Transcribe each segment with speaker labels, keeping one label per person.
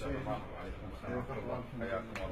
Speaker 1: وعليكم السلام ورحمة الله، حياكم الله.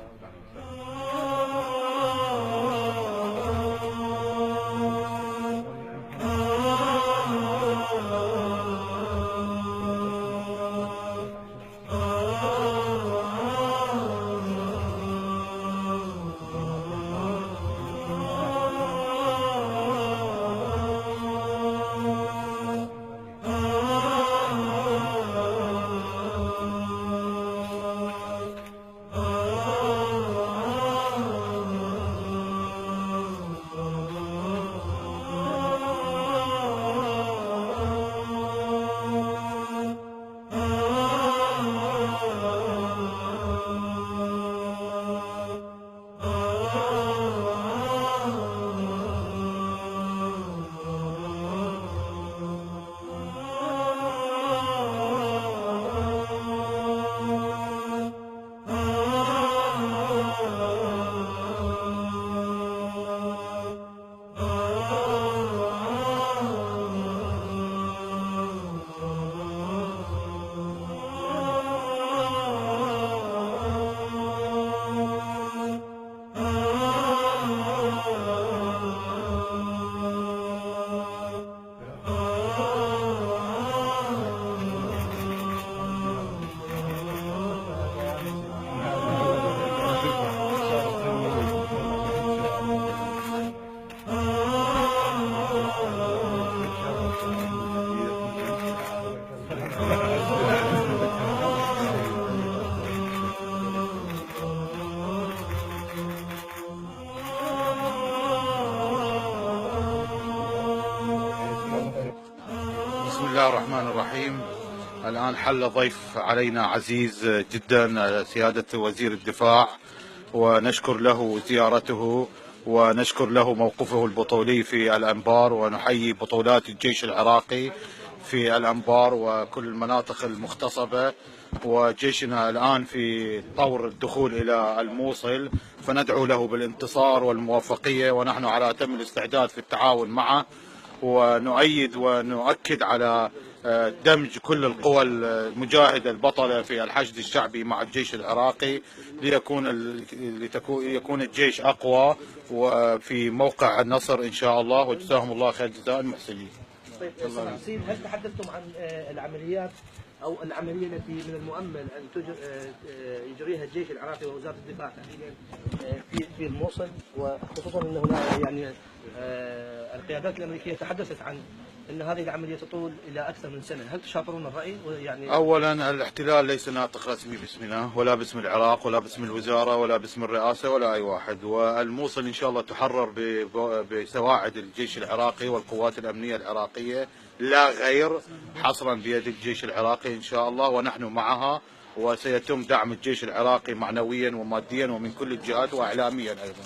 Speaker 1: بسم الله الرحمن الرحيم. الآن حل ضيف علينا عزيز جدا سيادة وزير الدفاع، ونشكر له زيارته ونشكر له موقفه البطولي في الأنبار، ونحيي بطولات الجيش العراقي في الأنبار وكل المناطق المغتصبة. وجيشنا الآن في طور الدخول إلى الموصل، فندعو له بالانتصار والموفقية، ونحن على أتم الاستعداد في التعاون معه، ونؤيد ونؤكد على دمج كل القوى المجاهدة البطلة في الحشد الشعبي مع الجيش العراقي ليكون الجيش أقوى وفي موقع النصر إن شاء الله، وجزاهم الله خير جزاء المحسنين.
Speaker 2: طيب سيد، هل تحدثتم عن العمليات أو العملية التي من المؤمل أن يجريها الجيش العراقي ووزارة الدفاع تحديدا في الموصل، وخصوصا أن هنا يعني القيادات الأمريكية تحدثت عن أن هذه العملية تطول إلى أكثر من سنة، هل تشاطرون الرأي؟ يعني
Speaker 1: أولا الاحتلال ليس ناطق رسمي باسمنا ولا باسم العراق ولا باسم الوزارة ولا باسم الرئاسة ولا أي واحد، والموصل إن شاء الله تحرر بسواعد الجيش العراقي والقوات الأمنية العراقية لا غير، حصرا بيد الجيش العراقي إن شاء الله، ونحن معها، وسيتم دعم الجيش العراقي معنويا وماديا ومن كل الجهات وإعلاميا أيضا.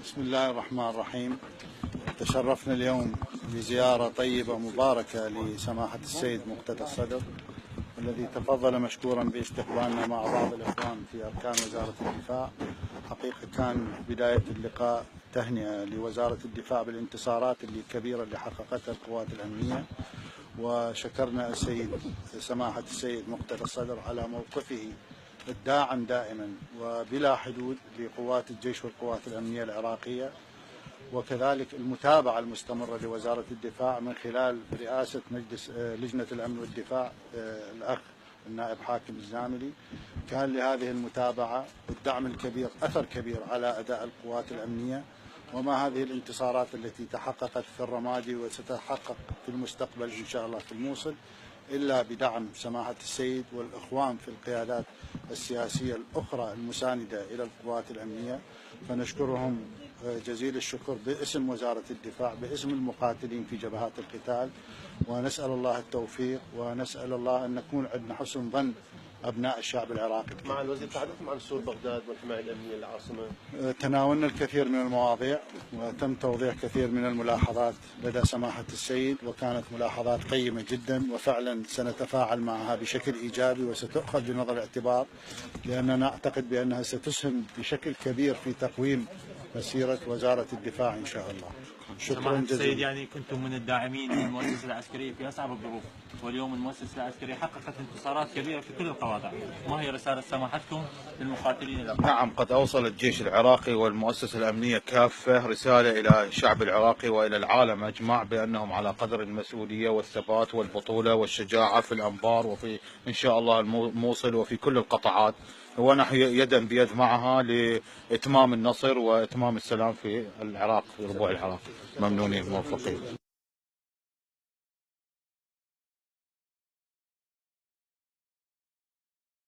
Speaker 3: بسم الله الرحمن الرحيم. تشرفنا اليوم بزيارة طيبة مباركة لسماحة السيد مقتدى الصدر، الذي تفضل مشكورا باستقبالنا مع بعض الإخوان في أركان وزارة الدفاع. حقيقة كان بداية اللقاء تهنئة لوزارة الدفاع بالانتصارات الكبيرة اللي حققتها القوات الأمنية، وشكرنا سماحة السيد مقتدى الصدر على موقفه الداعم دائما وبلا حدود لقوات الجيش والقوات الأمنية العراقية، وكذلك المتابعة المستمرة لوزارة الدفاع من خلال رئاسة مجلس لجنة الأمن والدفاع الأخ النائب حاكم الزاملي. كان لهذه المتابعة والدعم الكبير أثر كبير على أداء القوات الأمنية، وما هذه الانتصارات التي تحققت في الرمادي وستتحقق في المستقبل إن شاء الله في الموصل إلا بدعم سماحة السيد والإخوان في القيادات السياسية الأخرى المساندة إلى القوات الأمنية. فنشكرهم جزيل الشكر باسم وزارة الدفاع باسم المقاتلين في جبهات القتال، ونسأل الله التوفيق، ونسأل الله أن نكون عندنا حسن ظن أبناء الشعب العراقي.
Speaker 4: مع الوزير تحدثتم عن سور بغداد والحماية الأمنية للعاصمة.
Speaker 3: تناولنا الكثير من المواضيع وتم توضيح كثير من الملاحظات لدى سماحة السيد، وكانت ملاحظات قيمة جدا، وفعلا سنتفاعل معها بشكل إيجابي وستؤخذ بنظر الاعتبار، لأننا نعتقد بأنها ستسهم بشكل كبير في تقويم مسيرة وزارة الدفاع إن شاء الله. شكرا جزيلا.
Speaker 5: سيد، يعني كنتم من الداعمين للمؤسسة العسكرية في أصعب الظروف. واليوم المؤسسة العسكرية حققت انتصارات كبيرة في كل القواطع. ما هي رسالة سماحتكم للمقاتلين الأبرار؟
Speaker 1: نعم، قد أوصل الجيش العراقي والمؤسسة الأمنية كافة رسالة إلى الشعب العراقي وإلى العالم أجمع بأنهم على قدر المسؤولية والثبات والبطولة والشجاعة في الأنبار وفي إن شاء الله الموصل وفي كل القطاعات، ونحن يدا بيد معها لإتمام النصر وإتمام السلام في العراق، في ربوع العراق. ممنونين موفقين.